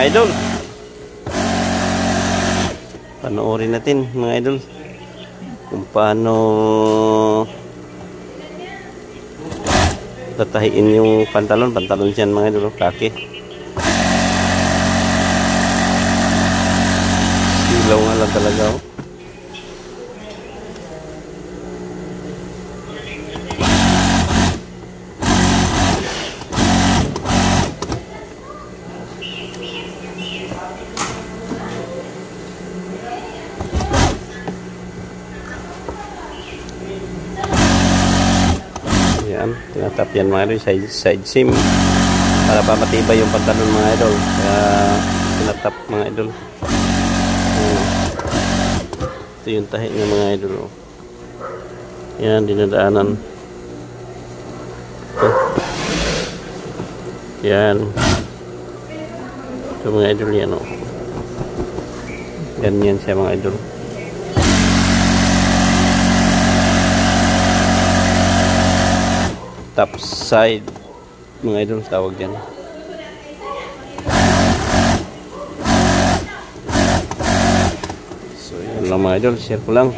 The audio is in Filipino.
idol. Panoorin natin mga idol kung paano tatahiin yung pantalon siyan mga idol, kaki. Silaw nga lang talaga oh. Yan, tinatap yan mga idol, side seam para pa matibay yung pantalon mga idol, kaya tinatap mga idol. Ito yung tahi ng mga idol oh. Yan, dinadaanan ito. Yan ito mga idol, yan oh. Ganyan siya mga idol. Top side mga idol tawag yan. So yan lang mga idol, share ko lang.